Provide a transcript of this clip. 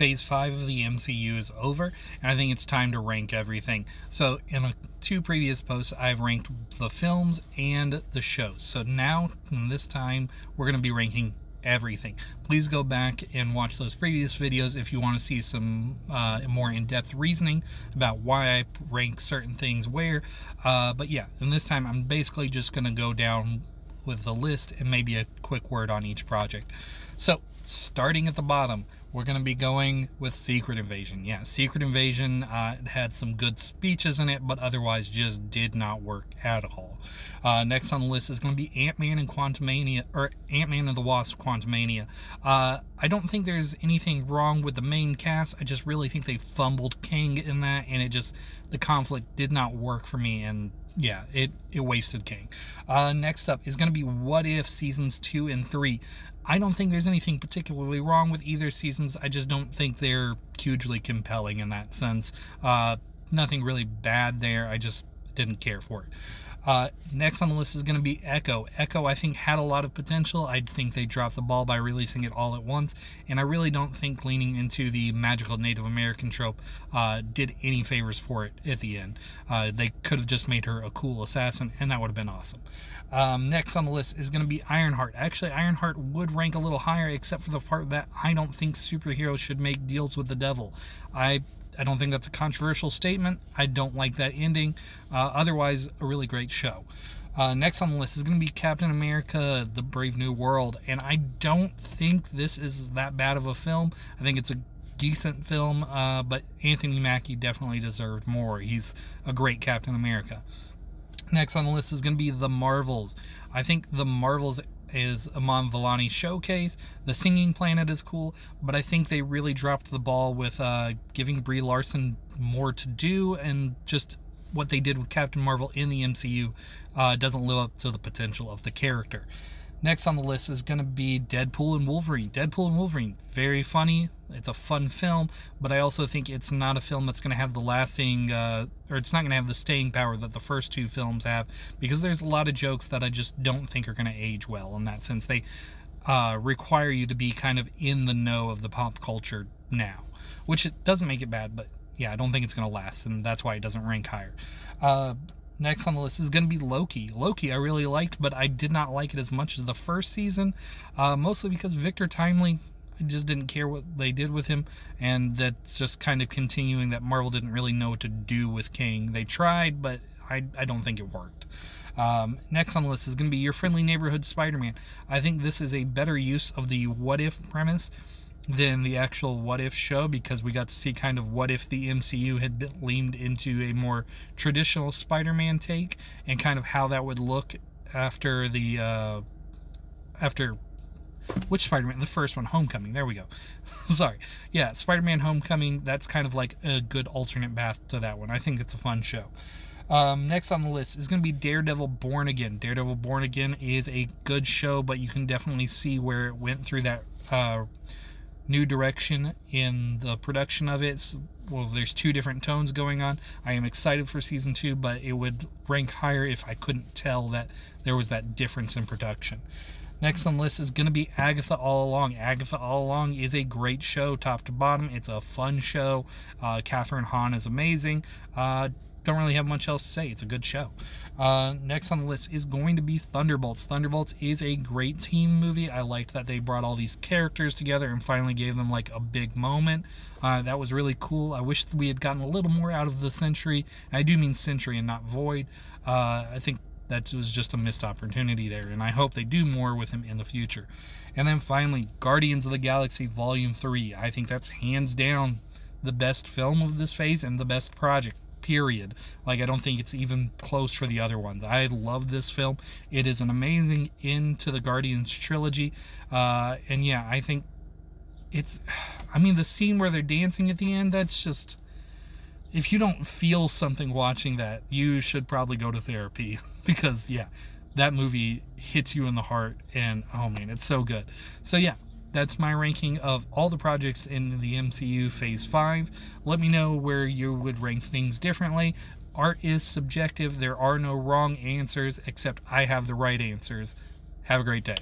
Phase 5 of the MCU is over, and I think it's time to rank everything. So in two previous posts, I've ranked the films and the shows. So now, this time, we're going to be ranking everything. Please go back and watch those previous videos if you want to see some more in-depth reasoning about why I rank certain things where. But yeah, and this time I'm basically just going to go down with the list and maybe a quick word on each project. So, starting at the bottom, we're going to be going with Secret Invasion. Yeah, Secret Invasion had some good speeches in it, but otherwise just did not work at all. Next on the list is going to be Ant-Man and Quantumania, or Ant-Man and the Wasp: Quantumania. I don't think there's anything wrong with the main cast. I just really think they fumbled King in that, and the conflict did not work for me, and yeah, it wasted King. Next up is going to be What If Seasons 2 and 3. I don't think there's anything particularly wrong with either seasons. I just don't think they're hugely compelling in that sense. Nothing really bad there. I just didn't care for it. Next on the list is going to be Echo. Echo, I think, had a lot of potential. I think they dropped the ball by releasing it all at once, and I really don't think leaning into the magical Native American trope did any favors for it at the end. They could have just made her a cool assassin, and that would have been awesome. Next on the list is going to be Ironheart. Actually, Ironheart would rank a little higher, except for the part that I don't think superheroes should make deals with the devil. I don't think that's a controversial statement. I don't like that ending. Otherwise, a really great show. Next on the list is going to be Captain America: The Brave New World, and I don't think this is that bad of a film. I think it's a decent film, but Anthony Mackie definitely deserved more. He's a great Captain America. Next on the list is going to be The Marvels. I think The Marvels is Iman Vellani showcase. The Singing Planet is cool, but I think they really dropped the ball with giving Brie Larson more to do, and just what they did with Captain Marvel in the MCU doesn't live up to the potential of the character. Next on the list is going to be Deadpool and Wolverine. Deadpool and Wolverine, very funny. It's a fun film, but I also think it's not a film that's going to have the lasting, or it's not going to have the staying power that the first two films have, because there's a lot of jokes that I just don't think are going to age well in that sense. They require you to be kind of in the know of the pop culture now, which it doesn't make it bad, but yeah, I don't think it's going to last, and that's why it doesn't rank higher. Next on the list is going to be Loki. Loki I really liked, but I did not like it as much as the first season, mostly because Victor Timely, I just didn't care what they did with him, and that's just kind of continuing that Marvel didn't really know what to do with King. They tried, but I don't think it worked. Next on the list is going to be Your Friendly Neighborhood Spider-Man. I think this is a better use of the what if premise than the actual What If show, because we got to see kind of what if the MCU had leaned into a more traditional Spider-Man take, and kind of how that would look after which Spider-Man? The first one, Homecoming. There we go. Sorry. Yeah, Spider-Man Homecoming, that's kind of like a good alternate path to that one. I think it's a fun show. Next on the list is going to be Daredevil Born Again. Daredevil Born Again is a good show, but you can definitely see where it went through that new direction in the production of it. Well, there's two different tones going on. I am excited for season 2, but it would rank higher if I couldn't tell that there was that difference in production. Next on the list is going to be Agatha All Along. Agatha All Along is a great show, top to bottom. It's a fun show. Catherine Hahn is amazing. Don't really have much else to say. It's a good show. Next on the list is going to be Thunderbolts. Thunderbolts is a great team movie. I liked that they brought all these characters together and finally gave them like a big moment. That was really cool. I wish we had gotten a little more out of the Sentry. I do mean Sentry and not Void. I think that was just a missed opportunity there, and I hope they do more with him in the future. And then finally, Guardians of the Galaxy Volume 3. I think that's hands down the best film of this phase and the best project, period. Like, I don't think it's even close for the other ones. I love this film. It is an amazing end to the Guardians trilogy. And yeah, I think the scene where they're dancing at the end, that's just, if you don't feel something watching that, you should probably go to therapy. Because yeah, that movie hits you in the heart, and oh man, it's so good. So yeah, that's my ranking of all the projects in the MCU Phase 5. Let me know where you would rank things differently. Art is subjective. There are no wrong answers, except I have the right answers. Have a great day.